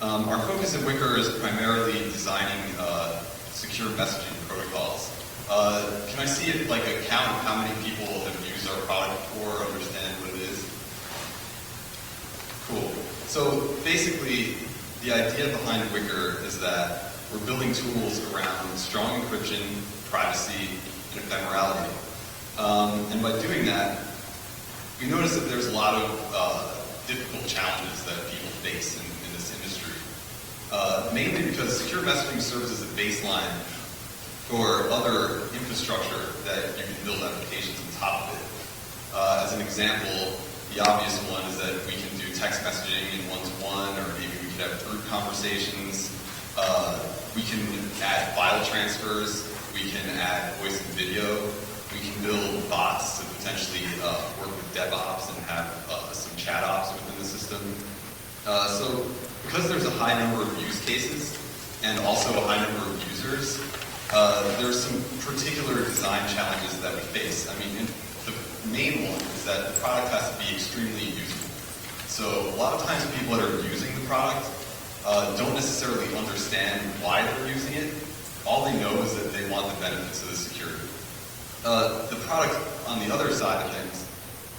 Our focus at Wicker is primarily designing secure messaging protocols. Can I see it like a count of how many people have used our product before, understand what it is? Cool. So basically, the idea behind Wicker is that we're building tools around strong encryption, privacy, and ephemerality. And by doing that, we notice that there's a lot of difficult challenges that people face in this industry. Mainly because secure messaging serves as a baseline for other infrastructure that you can build applications on top of it. As an example, the obvious one is that we can do text messaging in one-to-one, or maybe we could have group conversations. We can add file transfers. We can add voice and video. We can build bots to potentially work with DevOps and have some chat ops within the system. So because there's a high number of use cases and also a high number of users, there's some particular design challenges that we face. I mean, the main one is that the product has to be extremely usable. So a lot of times people that are using the product don't necessarily understand why they're using it. All they know is that they want the benefits of the security. The product, on the other side of things,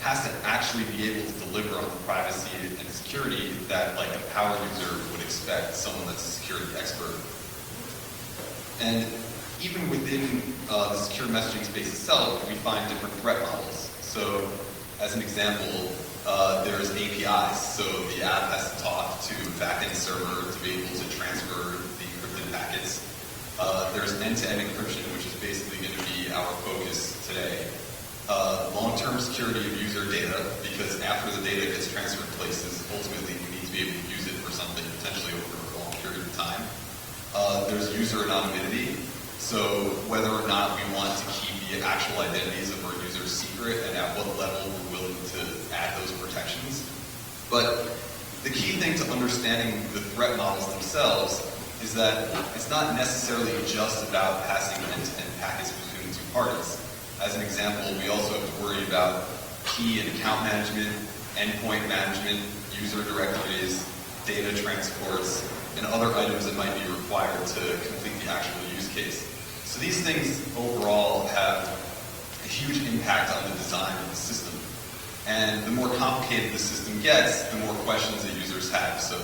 has to actually be able to deliver on the privacy and security that like a power user would expect, someone that's a security expert. And even within the secure messaging space itself, we find different threat models. So as an example, there's APIs. So the app has to talk to a backend server to be able to transfer the encrypted packets. There's end-to-end encryption, which is basically going to be our focus today. Long-term security of user data, because after the data gets transferred places, ultimately we need to be able to use it for something potentially over a long period of time. There's user anonymity, so whether or not we want to keep the actual identities of our users secret and at what level we're willing to add those protections. But the key thing to understanding the threat models themselves is that it's not necessarily just about passing end-to-end packets between the two parties. As an example, we also have to worry about key and account management, endpoint management, user directories, data transports, and other items that might be required to complete the actual use case. So these things overall have a huge impact on the design of the system. And the more complicated the system gets, the more questions that users have. So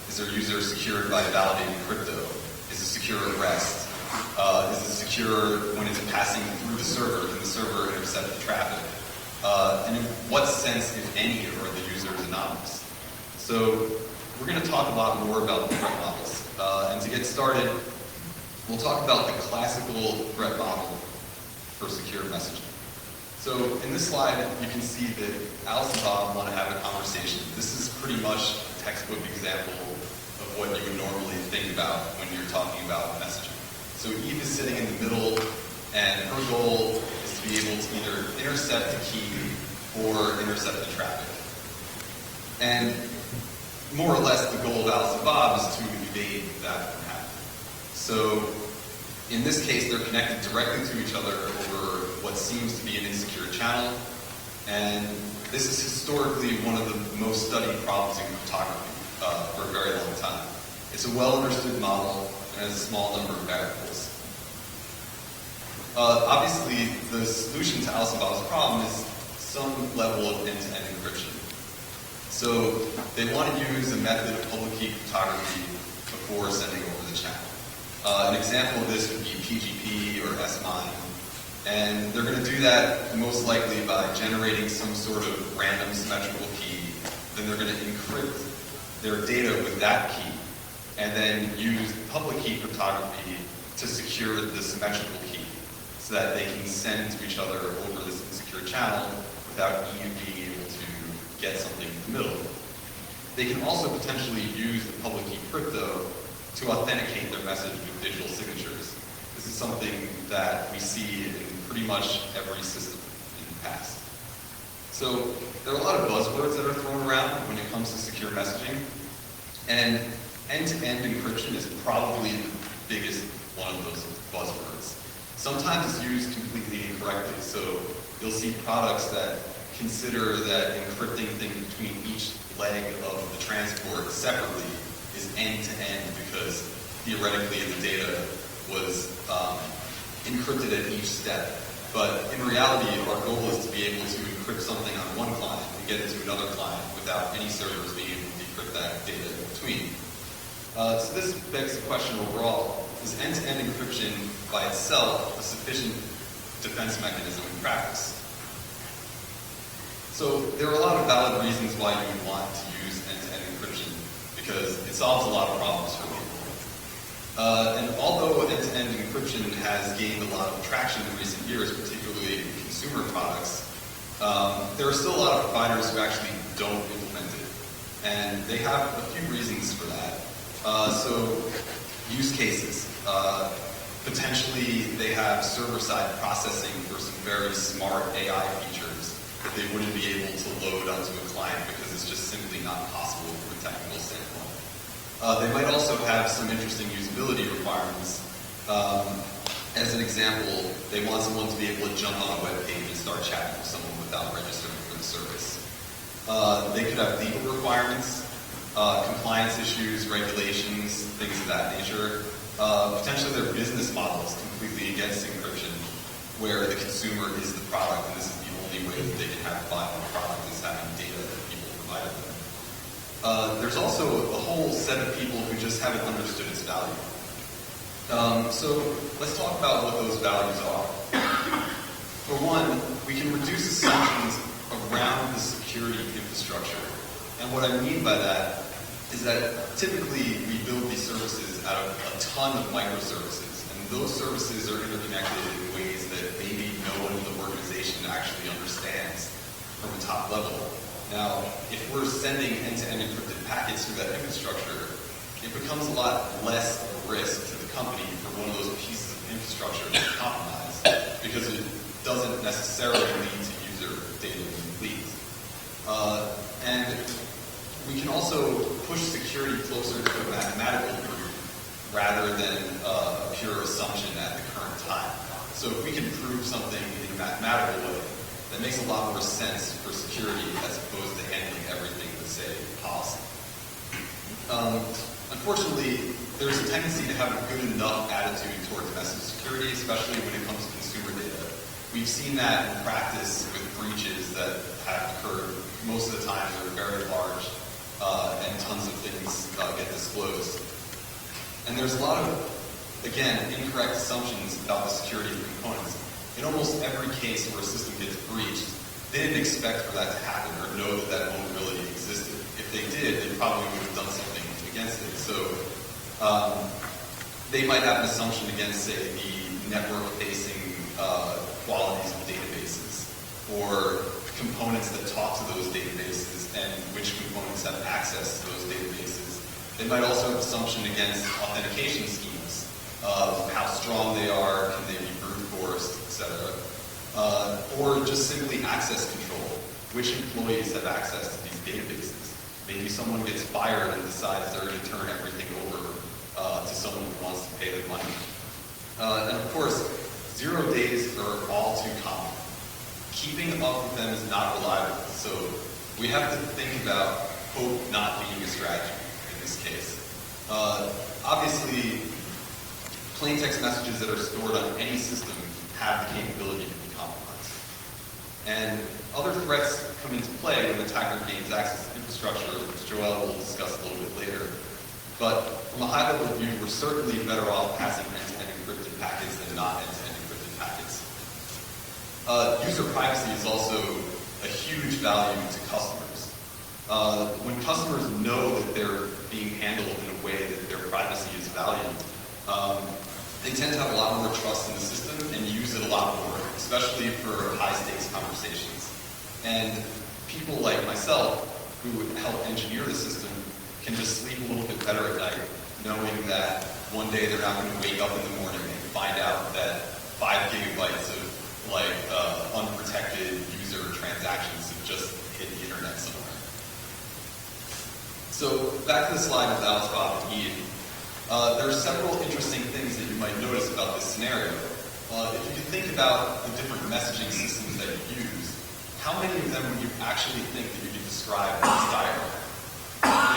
is their user secured by validating crypto? Is it secure at rest? Is it secure when it's passing through the server? Can the server intercept the traffic? And in what sense, if any, are the users anonymous? So we're going to talk a lot more about the threat models. And to get started, we'll talk about the classical threat model for secure messaging. So in this slide, you can see that Alice and Bob want to have a conversation. This is pretty much a textbook example of what you would normally think about when you're talking about messaging. So Eve is sitting in the middle, and her goal is to be able to either intercept the key or intercept the traffic. And more or less, the goal of Alice and Bob is to evade that from happening. So in this case, they're connected directly to each other over what seems to be an insecure channel. And this is historically one of the most studied problems in cryptography for a very long time. It's a well-understood model and has a small number of variables. Obviously, the solution to Alice and Bob's problem is some level of end-to-end encryption. So they want to use a method of public key cryptography before sending over the channel. An example of this would be PGP or S-MIME. And they're going to do that most likely by generating some sort of random symmetrical key. Then they're going to encrypt their data with that key, and then use public key cryptography to secure the symmetrical key so that they can send to each other over this insecure channel without you being able to get something in the middle. They can also potentially use the public key crypto to authenticate their message with digital signatures. This is something that we see in pretty much every system in the past. So there are a lot of buzzwords that are thrown around when it comes to secure messaging, and end-to-end encryption is probably the biggest one of those buzzwords. Sometimes it's used completely incorrectly, so you'll see products that consider that encrypting things between each leg of the transport separately is end-to-end because theoretically the data was encrypted at each step. But in reality, our goal is to be able to encrypt something on one client and get it to another client without any servers being able to decrypt that data in between. So this begs the question overall, is end-to-end encryption by itself a sufficient defense mechanism in practice? So there are a lot of valid reasons why you would want to use end-to-end encryption because it solves a lot of problems for people. And although end-to-end encryption has gained a lot of traction in recent years, particularly in consumer products, there are still a lot of providers who actually don't implement it. And they have a few reasons for that. So use cases. Potentially they have server-side processing for some very smart AI features that they wouldn't be able to load onto a client because it's just simply not possible from a technical standpoint. They might also have some interesting usability requirements. As an example, they want someone to be able to jump on a web page and start chatting with someone without registering for the service. They could have legal requirements, compliance issues, regulations, things of that nature. Potentially their business model is completely against encryption, where the consumer is the product, and this is the only way that they can have a viable product is having data that people provide them. There's also a whole set of people who just haven't understood its value. So let's talk about what those values are. For one, we can reduce assumptions around the security infrastructure. And what I mean by that is that typically we build these services out of a ton of microservices. And those services are interconnected in ways that maybe no one in the organization actually understands from a top level. Now, if we're sending end-to-end encrypted packets through that infrastructure, it becomes a lot less of a risk to the company for one of those pieces of infrastructure to be compromised because it doesn't necessarily lead to user data being leaked. And we can also push security closer to a mathematical proof rather than a pure assumption at the current time. So if we can prove something in a mathematical way, that makes a lot more sense for security as opposed to handling everything with, say, policy. Unfortunately, there's a tendency to have a good enough attitude towards message security, especially when it comes to consumer data. We've seen that in practice with breaches that have occurred. Most of the time, they're very large, and tons of things get disclosed. And there's a lot of, again, incorrect assumptions about the security of components. In almost every case where a system gets breached, they didn't expect for that to happen or know that that vulnerability existed. If they did, they probably would have done something against it. So they might have an assumption against, say, the network-facing qualities of databases or components that talk to those databases and which components have access to those databases. They might also have an assumption against authentication schemes of how strong they are, can they be brute forced, etc. Or just simply access control. Which employees have access to these databases? Maybe someone gets fired and decides they're going to turn everything over to someone who wants to pay them money. And of course, 0 days are all too common. Keeping up with them is not reliable. So we have to think about hope not being a strategy in this case. Obviously, plain text messages that are stored on any system have the capability to be compromised. And other threats come into play when the attacker gains access to infrastructure, which Joel will discuss a little bit later. But from a high-level view, we're certainly better off passing end-to-end encrypted packets than not end-to-end encrypted packets. User privacy is also a huge value to customers. When customers know that they're being handled in a way that their privacy is valued, they tend to have a lot more trust in the system and use it a lot more, especially for high-stakes conversations. And people like myself who help engineer the system can just sleep a little bit better at night, knowing that one day they're not going to wake up in the morning and find out that 5 gigabytes of unprotected user transactions have just hit the internet somewhere. So back to the slide with OWASP and Ian. There are several interesting things that you might notice about this scenario. If you think about the different messaging systems that you use, how many of them would you actually think that you could describe in this diagram?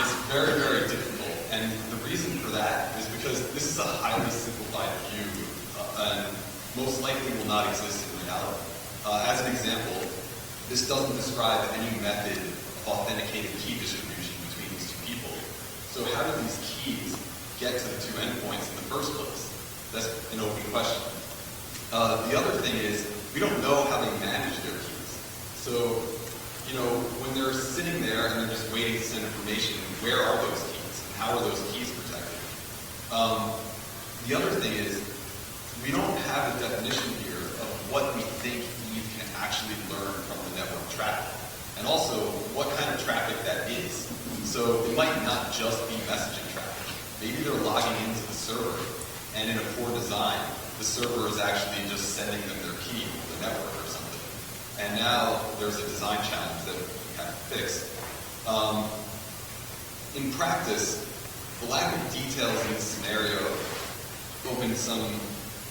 It's very, very difficult. And reason for that is because this is a highly simplified view and most likely will not exist in reality. As an example, this doesn't describe any method of authenticated key distribution between these two people. So how do these keys get to the two endpoints in the first place? That's an open question. The other thing is, we don't know how they manage their keys. So, when they're sitting there and they're just waiting to send information, where are those keys? And how are those keys protected? The other thing is, we don't have a definition here of what we think Eve can actually learn from the network traffic, and also what kind of traffic that is. So it might not just be messaging traffic. Maybe they're logging into the server, and in a poor design, the server is actually just sending them their key to the network or something. And now there's a design challenge that we have to fix. In practice, the lack of details in this scenario opens some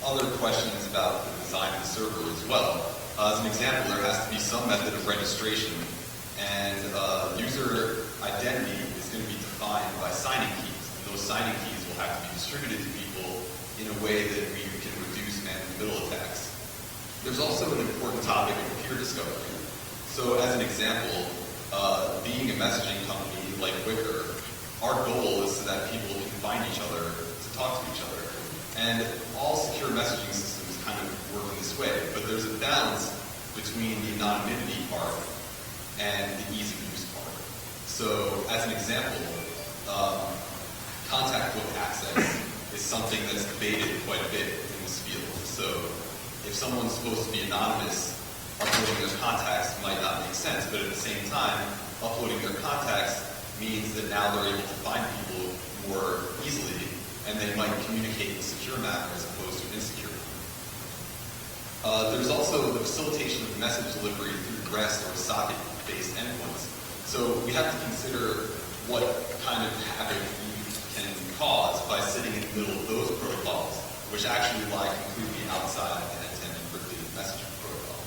other questions about the design of the server as well. As an example, there has to be some method of registration, and user identity is going to be defined by signing keys. And those signing keys will have to be distributed to people in a way that we can reduce man-in-the-middle attacks. There's also an important topic of peer discovery. So as an example, being a messaging company like Wickr, our goal is so that people can find each other to talk to each other. And all secure messaging systems kind of work in this way, but there's a balance between the anonymity part and the ease of use part. So as an example, contact book access is something that's debated quite a bit in this field. So if someone's supposed to be anonymous, uploading their contacts might not make sense, but at the same time, uploading their contacts means that now they're able to find people more easily, and they might communicate in a secure manner as opposed to insecure. There's also the facilitation of message delivery through REST or socket-based endpoints. So we have to consider what kind of havoc you can cause by sitting in the middle of those protocols, which actually lie completely outside the end-to-end encrypted messaging protocol.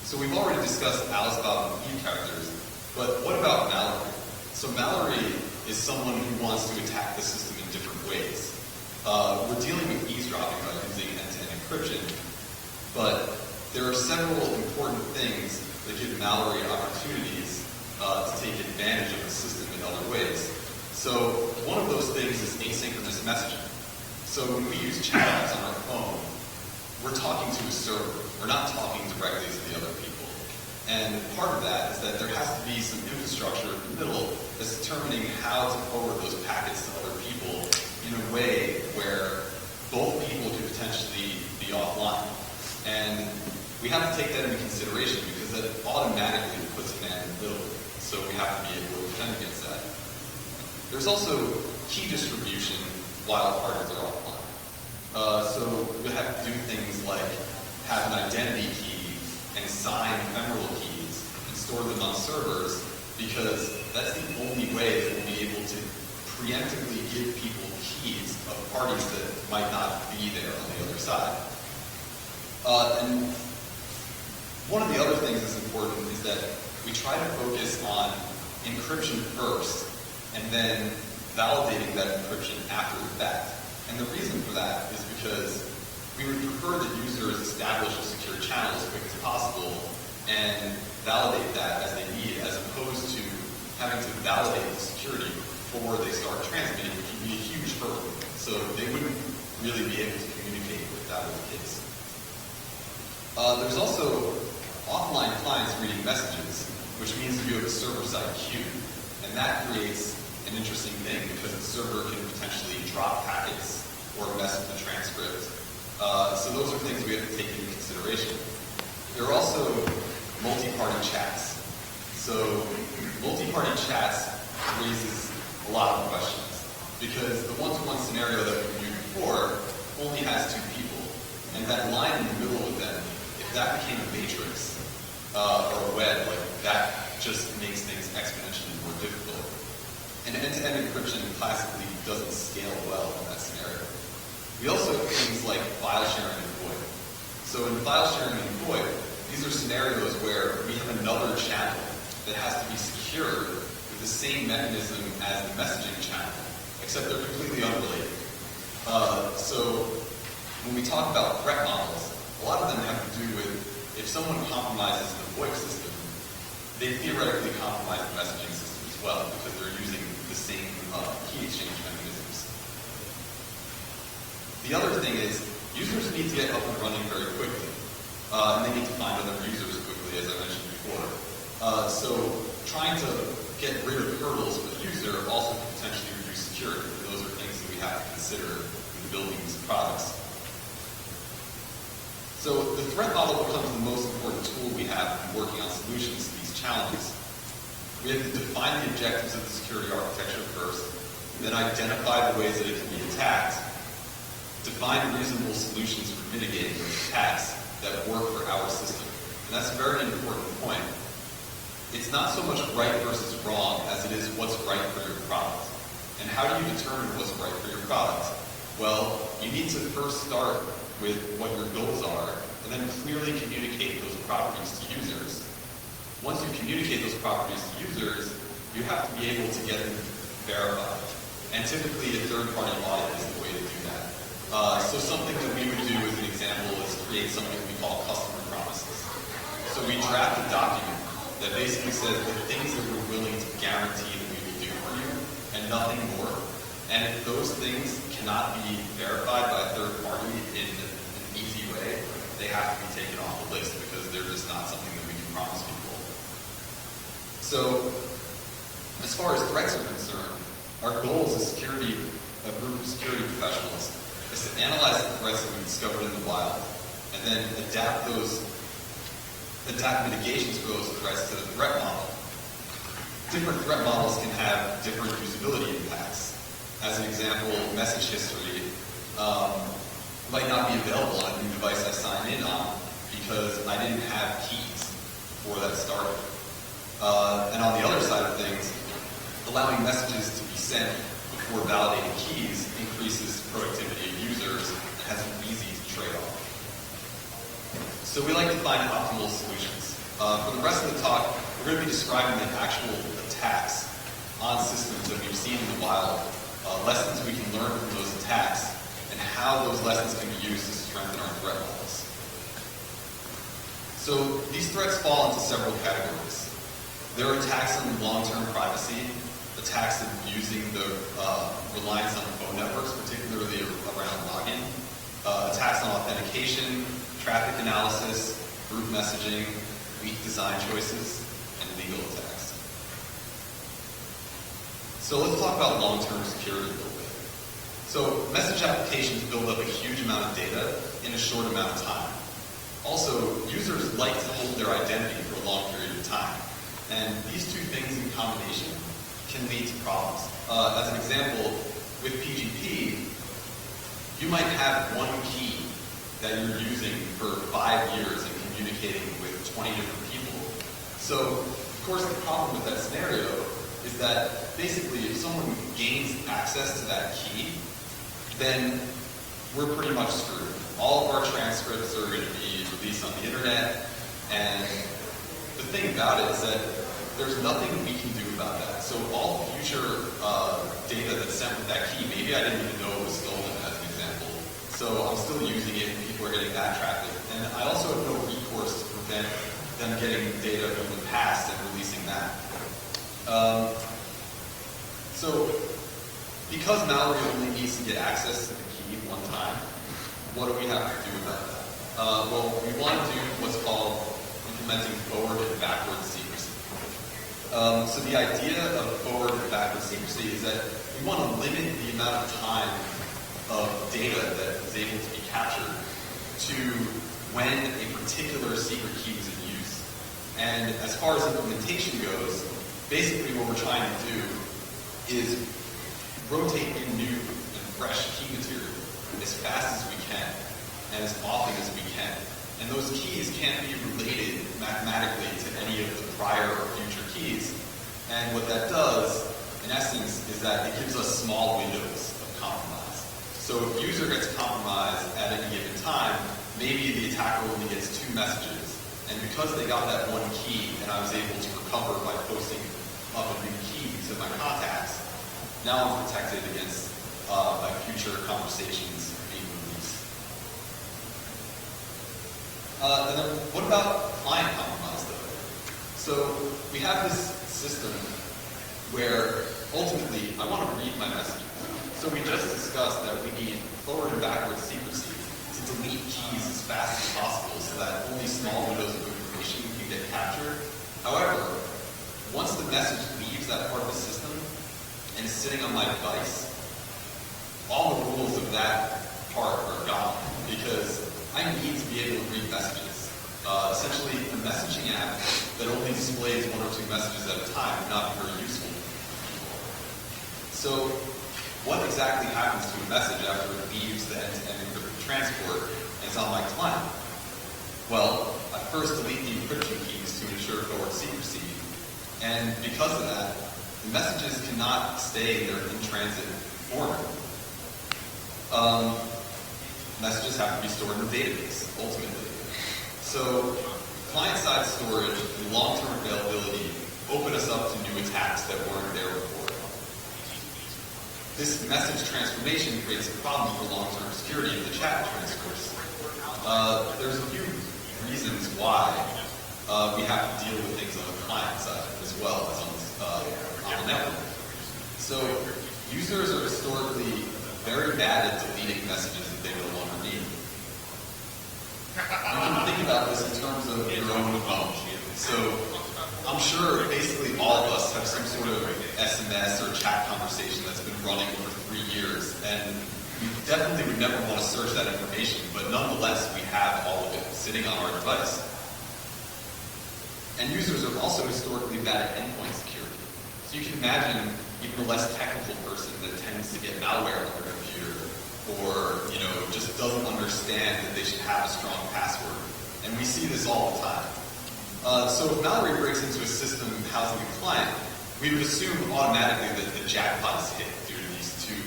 So we've already discussed ALSBOT and Eve characters, but what about mallory? So mallory is someone who wants to attack the system in different ways. We're dealing with eavesdropping by using end-to-end encryption, but there are several important things that give mallory opportunities to take advantage of the system in other ways. So one of those things is asynchronous messaging. So when we use chat apps on our phone, we're talking to a server. We're not talking directly to the other people. And part of that is that there has to be some infrastructure in the middle that's determining how to forward those packets to other people in a way where both people could potentially be offline. And we have to take that into consideration because that automatically puts a man in the middle. So we have to be able to defend against that. There's also key distribution while parties are offline. So we have to do things like have an identity key and sign ephemeral keys and store them on servers, because that's the only way that we'll be able to preemptively give people keys of parties that might not be there on the other side. And one of the other things that's important is that we try to focus on encryption first and then validating that encryption after the fact. And the reason for that is because we would prefer that users establish a secure channel as quick as possible and validate that as they need, as opposed to having to validate the security before they start transmitting, which would be a huge hurdle. So they wouldn't really be able to communicate if that was the case. There's also offline clients reading messages, which means that you have a server-side queue. And that creates an interesting thing because the server can potentially drop packets or mess with the transcript. So those are things we have to take into consideration. There are also multi-party chats. So multi-party chats raises a lot of questions because the one-to-one scenario that we viewed before only has two people. And that line in the middle of them, if that became a matrix or a web, like that just makes things exponentially more difficult. And end-to-end encryption classically doesn't scale well in that scenario. We also have things like file sharing and void. So in file sharing and void, these are scenarios where we have another channel that has to be secured with the same mechanism as the messaging channel, except they're completely unrelated. So when we talk about threat models, a lot of them have to do with if someone compromises the VoIP system, they theoretically compromise the messaging system as well because they're using the same key exchange mechanisms. The other thing is users need to get up and running very quickly, and they need to find other users quickly, as I mentioned before. So trying to get rid of hurdles for the user also can potentially reduce security. Those are things that we have to consider when building these products. So the threat model becomes the most important tool we have in working on solutions to these challenges. We have to define the objectives of the security architecture first, then identify the ways that it can be attacked, define reasonable solutions for mitigating those attacks that work for our system. And that's a very important point. It's not so much right versus wrong as it is what's right for your product. And how do you determine what's right for your product? Well, you need to first start with what your goals are, and then clearly communicate those properties to users. Once you communicate those properties to users, you have to be able to get them verified. And typically, a third-party audit is the way to do that. So something that we would do as an example is create something we call customer promises. So we draft a document that basically says the things that we're willing to guarantee that we will do for you, and nothing more. And if those things cannot be verified by a third party in an easy way, they have to be taken off the list because they're just not something that we can promise people. So, as far as threats are concerned, our goal as a group of security professionals is to analyze the threats that we discovered in the wild, and then adapt mitigations for those threats to the threat model. Different threat models can have different usability impacts. As an example, message history might not be available on a new device I sign in on because I didn't have keys before that started. And on the other side of things, allowing messages to be sent before validating keys increases productivity of users and has an easy trade-off. So we like to find optimal solutions. For the rest of the talk, we're going to be describing the actual attacks on systems that we've seen in the wild, lessons we can learn from those attacks, and how those lessons can be used to strengthen our threat models. So these threats fall into several categories. There are attacks on long-term privacy, attacks using the reliance on phone networks, particularly around login, attacks on authentication, traffic analysis, group messaging, weak design choices, and legal attacks. So let's talk about long-term security a little bit. So message applications build up a huge amount of data in a short amount of time. Also, users like to hold their identity for a long period of time. And these two things in combination can lead to problems. As an example, with PGP, you might have one key that you're using for 5 years and communicating with 20 different people. So, of course, the problem with that scenario is that basically if someone gains access to that key, then we're pretty much screwed. All of our transcripts are going to be released on the internet, and the thing about it is that there's nothing we can do about that. So all future data that's sent with that key, maybe I didn't even know it was stolen as an example. So I'm still using it and people are getting backtracked. And I also have no recourse to prevent them getting data from the past and releasing that. So because malware only needs to get access to the key one time, what do we have to do about that? Well, we want to do what's called implementing forward and backward secrecy. So the idea of forward and backward secrecy is that we want to limit the amount of time of data that is able to be captured to when a particular secret key was in use. And as far as implementation goes, basically what we're trying to do is rotate in new and fresh key material as fast as we can and as often as we can. And those keys can't be related mathematically to any of the prior or future keys. And what that does, in essence, is that it gives us small windows of compromise. So if a user gets compromised at any given time, maybe the attacker only gets 2 messages. And because they got that one key and I was able to recover by posting up a new key to my contacts, now I'm protected against my future conversations being released. And then what about client compromise, though? So we have this system where ultimately I want to read my messages. So we just discussed that we need forward and backward secrecy to delete keys as fast as possible so that only small windows of information can get captured. However, once the message leaves that part of the system and is sitting on my device, all the rules of that part are gone because I need to be able to read messages. Essentially, a messaging app that only displays one or two messages at a time would not be very useful. So, what exactly happens to a message after it leaves the end-to-end encrypted transport and is on my client? Well, I first delete the encryption keys to ensure forward secrecy, and because of that, the messages cannot stay in their in-transit format. Messages have to be stored in the database, ultimately. So, client-side storage and long-term availability open us up to new attacks that weren't there before. This message transformation creates a problem for long-term security of the chat transfers. There's a few reasons why we have to deal with things on the client side as well as on the network. So, users are historically very bad at deleting messages that they no longer need. You can think about this in terms of your own phone. So I'm sure basically all of us have some sort of SMS or chat conversation that's been running for 3 years, and we definitely would never want to search that information, but nonetheless we have all of it sitting on our device. And users are also historically bad at endpoint security. So you can imagine even a less technical person that tends to get malware on their computer or, just doesn't understand that they should have a strong password. And we see this all the time. So if malware breaks into a system housing a client, we would assume automatically that the jackpot is hit due to these two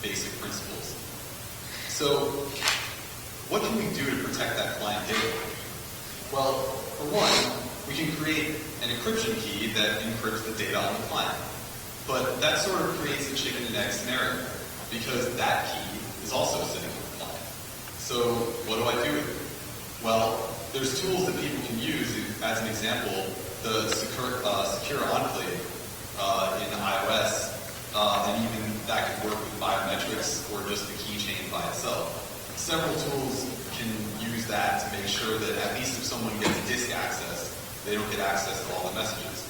basic principles. So what can we do to protect that client data? Well, for one, we can create an encryption key that encrypts the data on the client. But that sort of creates a chicken and egg scenario, because that key is also sitting on the client. So what do I do with it? Well, there's tools that people can use. As an example, the Secure Enclave in iOS, and even that could work with biometrics or just the keychain by itself. Several tools can use that to make sure that at least if someone gets disk access, they don't get access to all the messages.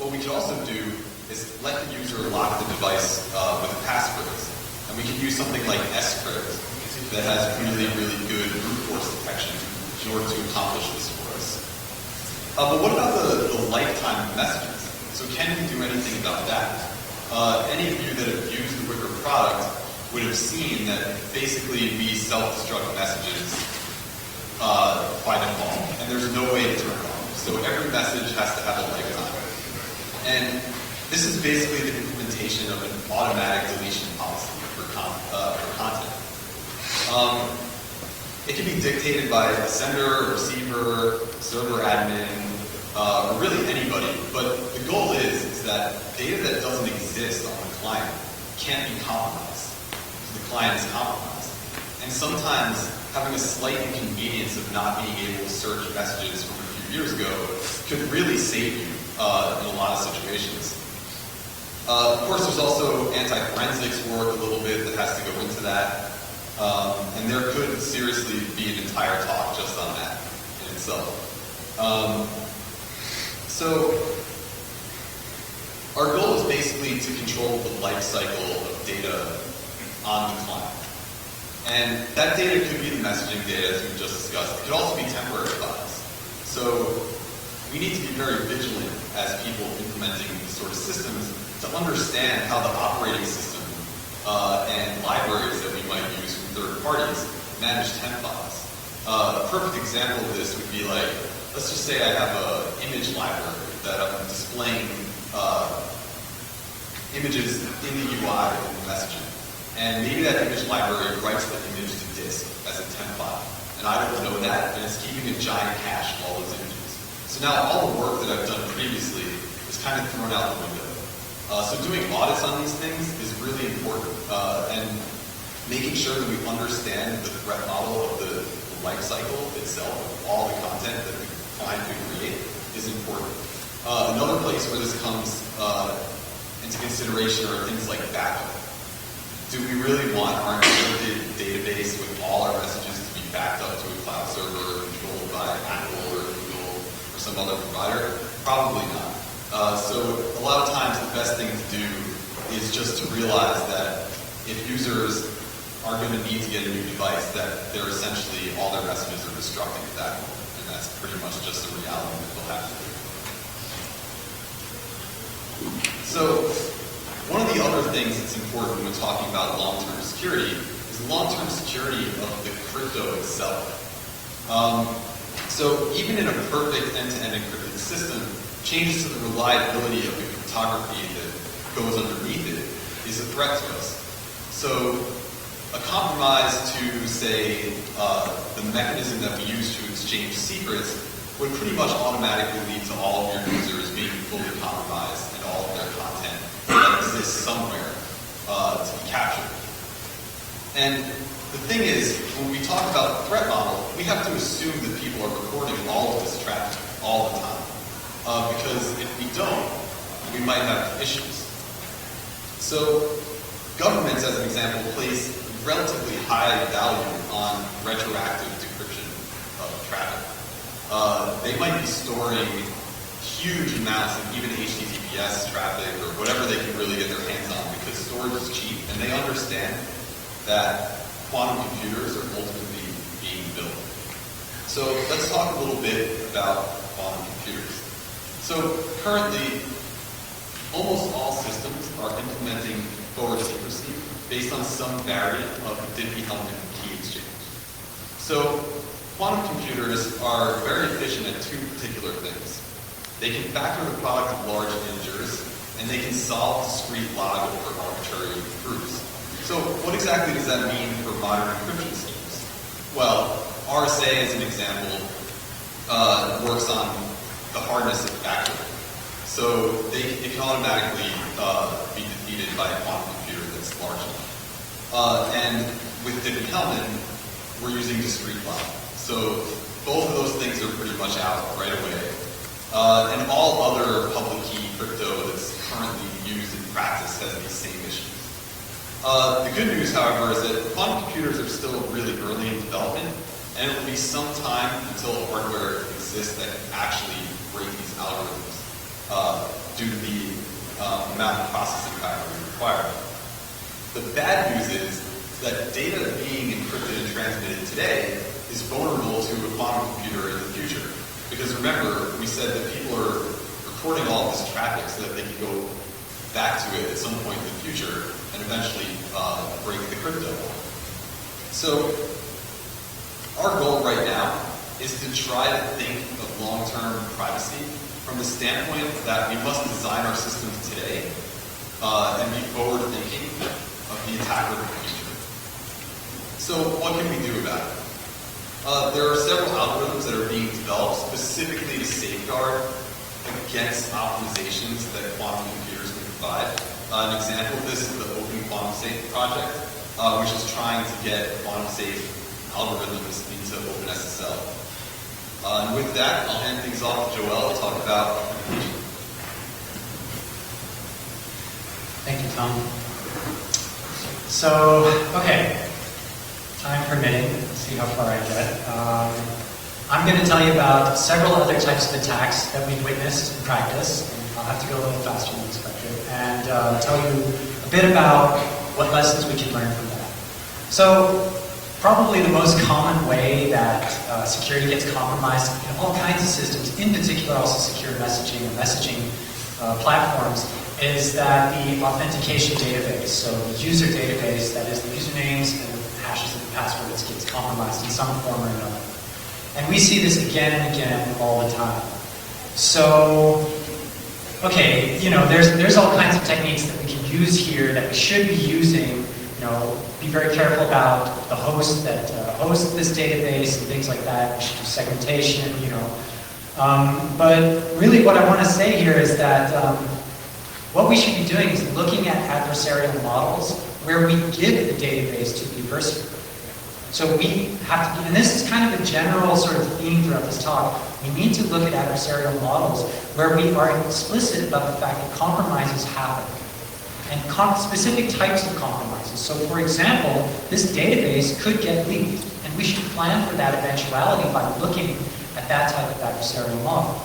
What we can also do is let the user lock the device with passwords. And we can use something like scrypt that has really, really good brute force detection in order to accomplish this for us. But what about the lifetime of messages? So can we do anything about that? Any of you that have used the Wicker product would have seen that basically we self-destruct messages by default, and there's no way to turn it off. So every message has to have a lifetime. And this is basically the implementation of an automatic deletion policy for content. It can be dictated by the sender, receiver, server admin, or really anybody. But the goal is that data that doesn't exist on the client can't be compromised. So the client is compromised. And sometimes having a slight inconvenience of not being able to search messages from a few years ago could really save you in a lot of situations. Of course, there's also anti-forensics work a little bit that has to go into that. And there could seriously be an entire talk just on that in itself. So our goal is basically to control the life cycle of data on the client. And that data could be the messaging data, as we just discussed. It could also be temporary files. So we need to be very vigilant as people implementing these sort of systems to understand how the operating system and libraries that we might use from third parties manage temp files. A perfect example of this would be like, let's just say I have an image library that I'm displaying images in the UI in the messaging. And maybe that image library writes the image to disk as a temp file. And I don't know that, and it's keeping a giant cache of all those images. So now all the work that I've done previously is kind of thrown out the window. So doing audits on these things is really important, and making sure that we understand the threat model of the life cycle itself, of all the content that the client could create, is important. Another place where this comes into consideration are things like backup. Do we really want our encrypted database with all our messages to be backed up to a cloud server controlled by Apple or Google or some other provider? Probably not. So a lot of times the best thing to do is just to realize that if users are going to need to get a new device, that they're essentially, all their messages are destructing at that point. And that's pretty much just a reality that they'll have to do. So one of the other things that's important when talking about long-term security is long-term security of the crypto itself. So even in a perfect end-to-end encrypted system, changes to the reliability of the cryptography that goes underneath it is a threat to us. So a compromise to, say, the mechanism that we use to exchange secrets would pretty much automatically lead to all of your users being fully compromised and all of their content that exists somewhere to be captured. And the thing is, when we talk about the threat model, we have to assume that people are recording all of this traffic all the time. Because if we don't, we might have issues. So governments, as an example, place relatively high value on retroactive decryption of traffic. They might be storing huge amounts of even HTTPS traffic or whatever they can really get their hands on because storage is cheap, and they understand that quantum computers are ultimately being built. So let's talk a little bit about quantum computers. So currently, almost all systems are implementing forward secrecy based on some variant of the Diffie-Hellman key exchange. So quantum computers are very efficient at two particular things. They can factor the product of large integers, and they can solve discrete log over arbitrary groups. So what exactly does that mean for modern encryption schemes? Well, RSA, as an example, works on the hardness of factoring. So it can automatically be defeated by a quantum computer that's large enough. And with Diffie-Hellman, we're using discrete log. So both of those things are pretty much out right away. And all other public key crypto that's currently used in practice has these same issues. The good news, however, is that quantum computers are still really early in development, and it will be some time until hardware exists that can actually break these algorithms due to the amount of processing power required. The bad news is that data being encrypted and transmitted today is vulnerable to a quantum computer in the future. Because remember, we said that people are recording all of this traffic so that they can go back to it at some point in the future and eventually break the crypto. So our goal right now is to try to think of long-term privacy from the standpoint that we must design our systems today and be forward-thinking of the attacker of the future. So what can we do about it? There are several algorithms that are being developed specifically to safeguard against optimizations that quantum computers can provide. An example of this is the Open Quantum Safe project, which is trying to get quantum safe algorithms into OpenSSL. And with that, I'll hand things off to Joel to talk about authentication. Thank you, Tom. So, okay, time permitting, let's see how far I get. I'm going to tell you about several other types of attacks that we've witnessed in practice. I'll have to go a little faster than expected, and tell you a bit about what lessons we can learn from that. So, probably the most common way that security gets compromised in all kinds of systems, in particular also secure messaging and messaging platforms, is that the authentication database, so the user database, that is the usernames and the hashes of the passwords, gets compromised in some form or another. And we see this again and again all the time. So, okay, there's all kinds of techniques that we can use here that we should be using. Be very careful about the host that hosts this database and things like that. We should do segmentation, But really what I want to say here is that what we should be doing is looking at adversarial models where we give the database to the adversary. So we have to, and this is kind of a general sort of theme throughout this talk, we need to look at adversarial models where we are explicit about the fact that compromises happen, and specific types of compromises. So for example, this database could get leaked, and we should plan for that eventuality by looking at that type of adversarial model.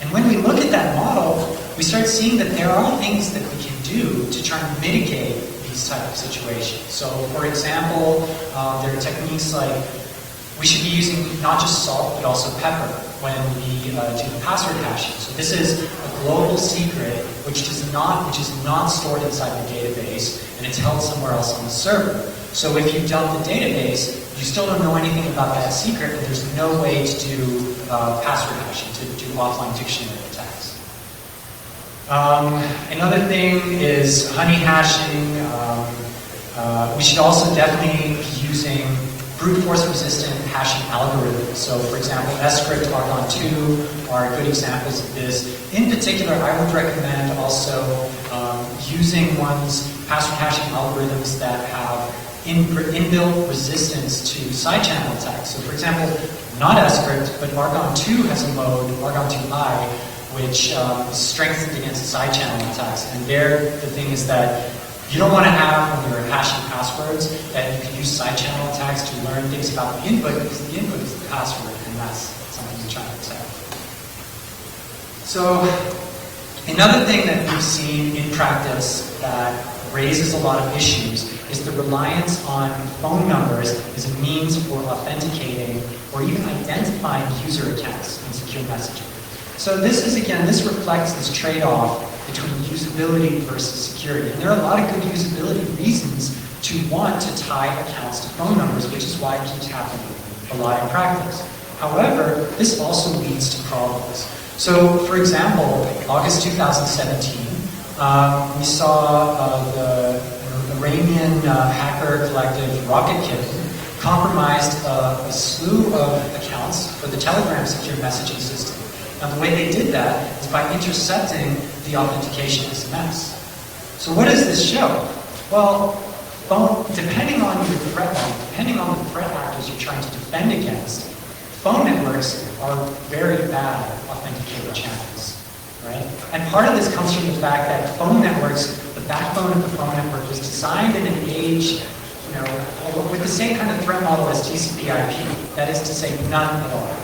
And when we look at that model, we start seeing that there are things that we can do to try and mitigate these type of situations. So for example, there are techniques like we should be using not just salt, but also pepper when we do the password hashing. So this is a global secret which is not stored inside the database, and it's held somewhere else on the server. So if you dump the database, you still don't know anything about that secret, and there's no way to do password hashing, to do offline dictionary attacks. Another thing is honey hashing. We should also definitely be using brute force resistant hashing algorithms. So for example, script, Argon 2 are good examples of this. In particular, I would recommend also using one's password hashing algorithms that have inbuilt resistance to side channel attacks. So for example, not script, but Argon 2 has a mode, Argon 2i, which is strengthened against side channel attacks. And there, the thing is that you don't want to have, when you're hashing passwords, that you can use side channel attacks to learn things about the input, because the input is the password, and that's something you're trying to protect. So, another thing that we've seen in practice that raises a lot of issues is the reliance on phone numbers as a means for authenticating or even identifying user accounts in secure messaging. So this is, again, this reflects this trade-off between usability versus security. And there are a lot of good usability reasons to want to tie accounts to phone numbers, which is why it keeps happening a lot in practice. However, this also leads to problems. So, for example, August 2017, we saw the Iranian hacker collective Rocket Kitten compromised a slew of accounts for the Telegram secure messaging system. Now, the way they did that is by intercepting the authentication SMS. So what does this show? Well, depending on your threat level, depending on the threat actors you're trying to defend against, phone networks are very bad authenticator channels, right? And part of this comes from the fact that phone networks, the backbone of the phone network was designed in an age, with the same kind of threat model as TCP/IP. That is to say, none at all.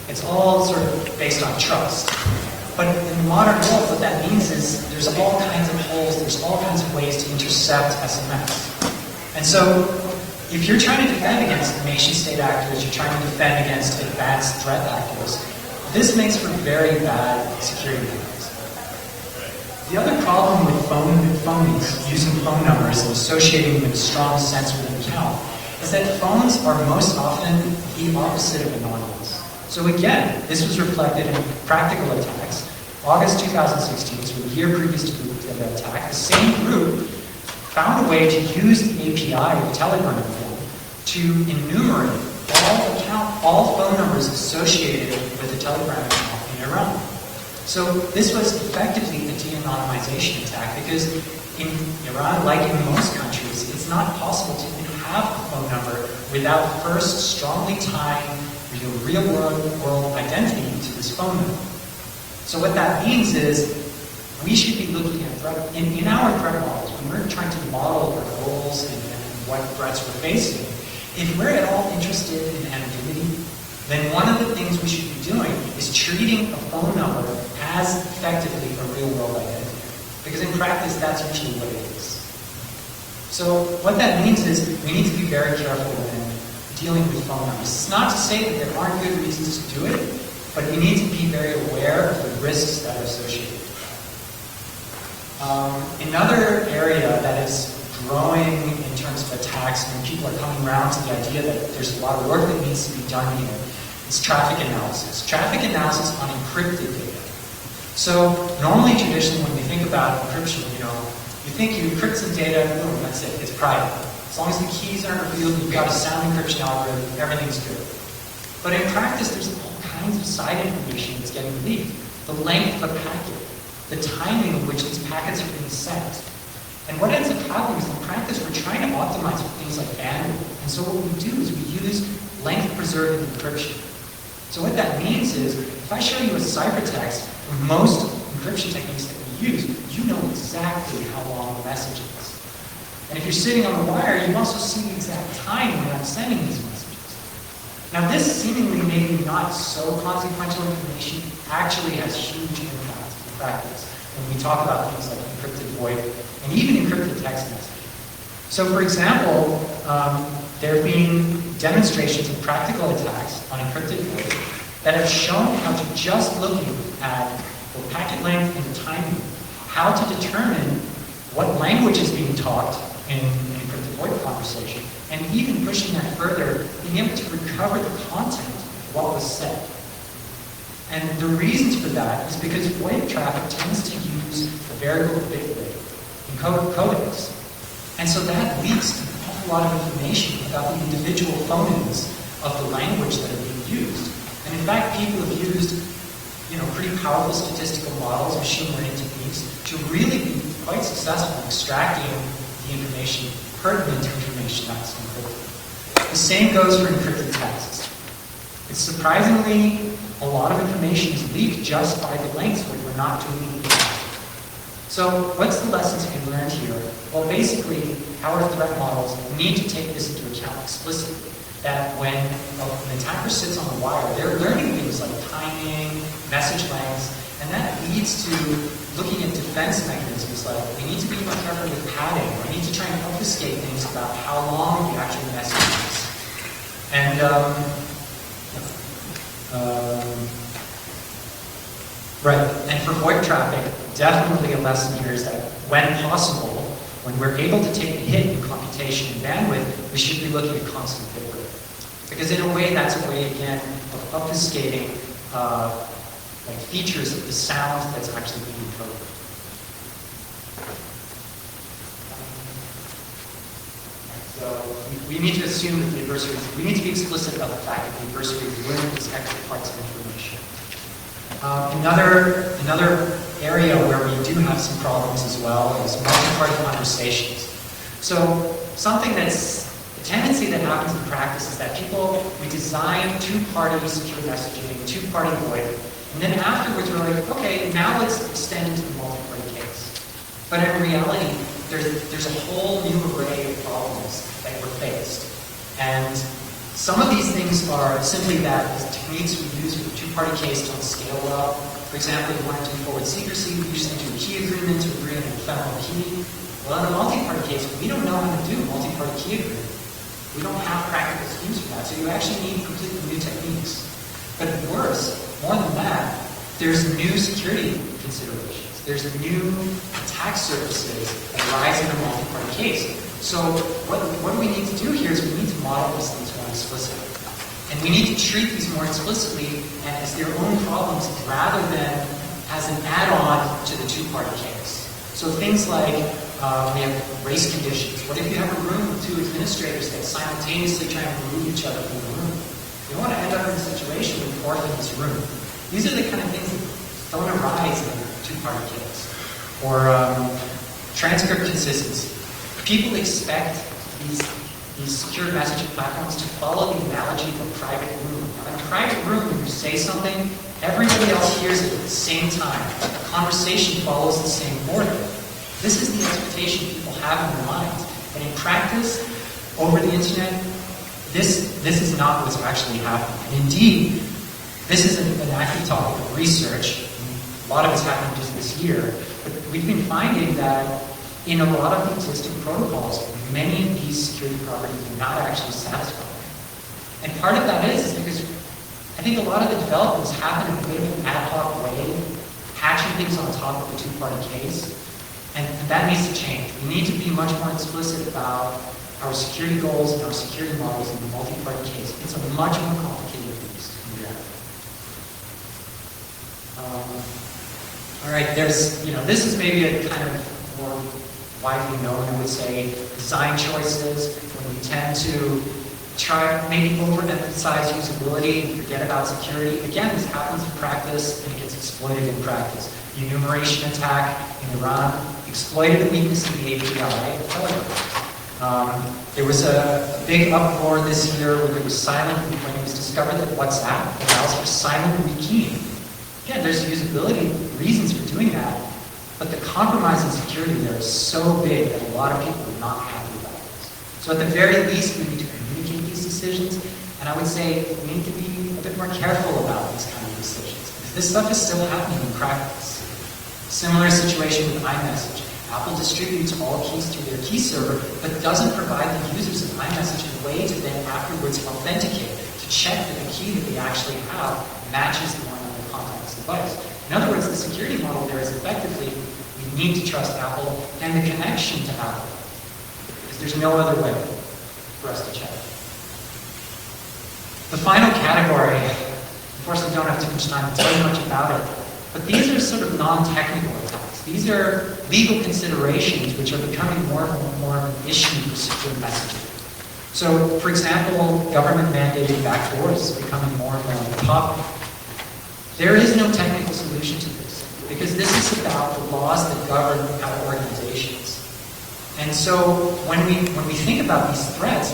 It's all sort of based on trust. But in the modern world, what that means is there's all kinds of holes, there's all kinds of ways to intercept SMS. And so, if you're trying to defend against nation-state actors, you're trying to defend against advanced threat actors, this makes for very bad security methods. The other problem with phones, using phone numbers and associating with a strong sensitive account, is that phones are most often the opposite of anonymous. So again, this was reflected in practical attacks. August 2016, so a year previous to the attack, the same group found a way to use the API of the Telegram phone to enumerate all phone numbers associated with the Telegram account in Iran. So this was effectively a de-anonymization attack because in Iran, like in most countries, it's not possible to even have a phone number without first strongly tying your real-world identity to this phone number. So what that means is we should be looking at in our threat models, when we're trying to model our goals and what threats we're facing, if we're at all interested in anonymity, then one of the things we should be doing is treating a phone number as effectively a real-world identity. Because in practice, that's usually what it is. So what that means is we need to be very careful when dealing with phone numbers. It's not to say that there aren't good reasons to do it, but you need to be very aware of the risks that are associated. Another area that is growing in terms of attacks, and people are coming around to the idea that there's a lot of work that needs to be done here, is traffic analysis. Traffic analysis on encrypted data. So normally, traditionally, when we think about encryption, you think you encrypt some data, boom, that's it, it's private. As long as the keys aren't revealed, you've got a sound encryption algorithm, everything's good. But in practice, there's all kinds kinds of side information that's getting leaked, the length of a packet, the timing in which these packets are being sent. And what ends up happening is in practice, we're trying to optimize for things like bandwidth. And so what we do is we use length-preserving encryption. So what that means is, if I show you a ciphertext, for most encryption techniques that we use, you know exactly how long the message is. And if you're sitting on the wire, you also see the exact time when I'm sending these messages. Now this seemingly maybe not so consequential information actually has huge impact in practice when we talk about things like encrypted VoIP and even encrypted text messaging. So for example, there have been demonstrations of practical attacks on encrypted VoIP that have shown how to just looking at the packet length and the timing, how to determine what language is being talked in an encrypted VoIP conversation, and even pushing that further, being able to recover the content of what was said. And the reasons for that is because VoIP traffic tends to use a variable bit rate in codecs. And so that leaks an awful lot of information about the individual phonemes of the language that are being used. And in fact, people have used pretty powerful statistical models, machine learning techniques, to really be quite successful in extracting the information, pertinent information that's encrypted. The same goes for encrypted texts. It's surprisingly, a lot of information is leaked just by the lengths when we're not doing anything. So what's the lessons to be learned here? Well, basically, our threat models need to take this into account explicitly. That when an attacker sits on the wire, they're learning things like timing, message lengths, and that leads to looking at defense mechanisms like we need to be more careful with padding, or we need to try and obfuscate things about how long the actual message is. And right, and for VoIP traffic, definitely a lesson here is that when possible, when we're able to take the hit in computation and bandwidth, we should be looking at constant bit rate. Because in a way, that's a way, again, of obfuscating like features of the sound that's actually being encoded. So we need to assume that the adversary, we need to be explicit about the fact that the adversary is learning these extra parts of information. Another area where we do have some problems as well is multi-party conversations. So something that's a tendency that happens in practice is that we design two-party secure messaging, two-party VoIP, and then afterwards we're like, okay, now let's extend to the multi-party case. But in reality, there's a whole new array of problems that we're faced. And some of these things are simply that the techniques we use for the two-party case don't scale well. For example, if you want to do forward secrecy, we usually do a key agreement to agree on an ephemeral key. Well, in a multi-party case, we don't know how to do a multi-party key agreement. We don't have practical schemes for that, so you actually need completely new techniques. But worse, more than that, there's new security considerations. There's new attack surfaces that arise in a multi-party case. So what do we need to do here is we need to model these things more explicitly. And we need to treat these more explicitly as their own problems rather than as an add-on to the two-party case. So things like we have race conditions. What if you have a room with two administrators that simultaneously try and remove each other from the room? You don't want to end up in a situation with fourth in this room. These are the kind of things that don't arise in a two-party case. Or transcript consistency. People expect these secure messaging platforms to follow the analogy of a private room. Now, in a private room, when you say something, everybody else hears it at the same time. The conversation follows the same order. This is the expectation people have in their minds. And in practice, over the internet, this is not what's actually happening. And indeed, this is an active topic of research. A lot of it's happening just this year. But we've been finding that in a lot of the existing protocols, many of these security properties are not actually satisfied. And part of that is because I think a lot of the developments happen in a bit of an ad hoc way, patching things on top of the two-party case. And that needs to change. We need to be much more explicit about our security goals and our security models in the multi-party case. It's a much more complicated beast in reality. All right, this is maybe a kind of more widely known, I would say, design choices, when we tend to try maybe overemphasize usability and forget about security. Again, this happens in practice and it gets exploited in practice. The enumeration attack in Iran exploited the weakness in the API of Telegram. There was a big uproar this year when it was discovered that WhatsApp allows for silent rekeying. Yeah, there's usability reasons for doing that, but the compromise in security there is so big that a lot of people are not happy about this. So at the very least, we need to communicate these decisions, and I would say we need to be a bit more careful about these kind of decisions, because this stuff is still happening in practice. Similar situation with iMessage. Apple distributes all keys through their key server, but doesn't provide the users of iMessage a way to then afterwards authenticate, to check that the key that they actually have matches the one on the contact's device. In other words, the security model there is effectively, we need to trust Apple and the connection to Apple, because there's no other way for us to check. The final category, unfortunately don't have too much time to tell you much about it, but these are sort of non-technical attacks. These are legal considerations which are becoming more and more of an issue for secure messaging. So, for example, government-mandated backdoors is becoming more and more popular. There is no technical solution to this, because this is about the laws that govern our organizations. And so, when we think about these threats,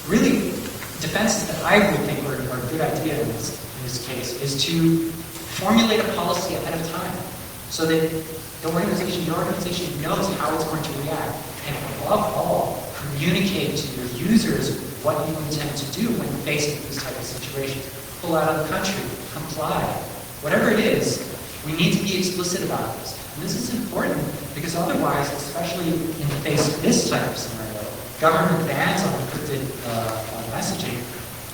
really, defenses that I would think are a good idea in this case is to formulate a policy ahead of time, so that your organization knows how it's going to react, and above all, communicate to your users what you intend to do when faced with these type of situations. Pull out of the country, comply, whatever it is, we need to be explicit about this. And this is important because otherwise, especially in the face of this type of scenario, government bans on encrypted messaging.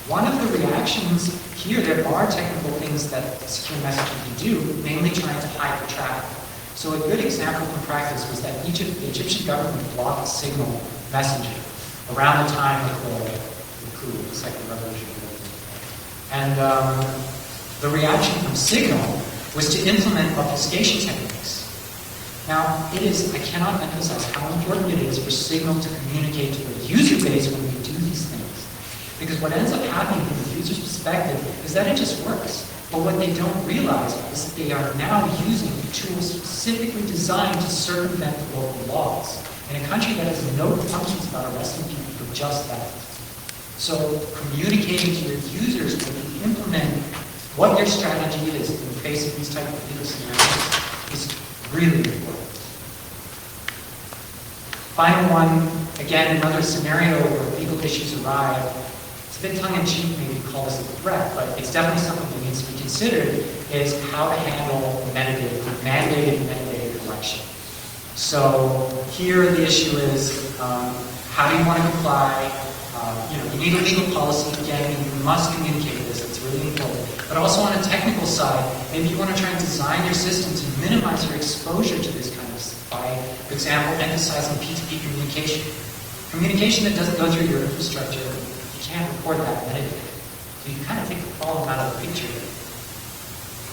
One of the reactions here, there are technical things that secure messaging can do, mainly trying to hide the traffic. So a good example from practice was that the Egyptian government blocked Signal messaging around the time of the coup, the Second Revolution. And the reaction from Signal was to implement obfuscation techniques. Now, I cannot emphasize how important it is for Signal to communicate to the user base when we do these things. Because what ends up happening from the user's perspective is that it just works. But what they don't realize is that they are now using tools specifically designed to circumvent the local laws in a country that has no functions about arresting people for just that. So communicating to your users when you implement what your strategy is in the face of these type of legal scenarios is really important. Final one, again, another scenario where legal issues arrive. It's a bit tongue-in-cheek maybe to call this a threat, but it's definitely something that needs to be considered, is how to handle mandated metadata collection. So here the issue is, how do you want to comply? You need a legal policy. Again, you must communicate this. It's really important. But also on a technical side, maybe you want to try and design your system to minimize your exposure to this kind of stuff by, for example, emphasizing P2P communication. Communication that doesn't go through your infrastructure, you can't record that metadata. So you kind of take the problem out of the picture.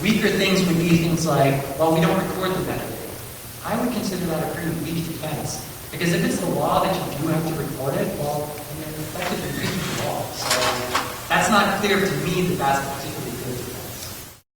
Weaker things would be things like, well, we don't record the metadata. I would consider that a pretty weak defense. Because if it's the law that you do have to record it, well, then you're effectively breaking the law. So that's not clear to me that that's the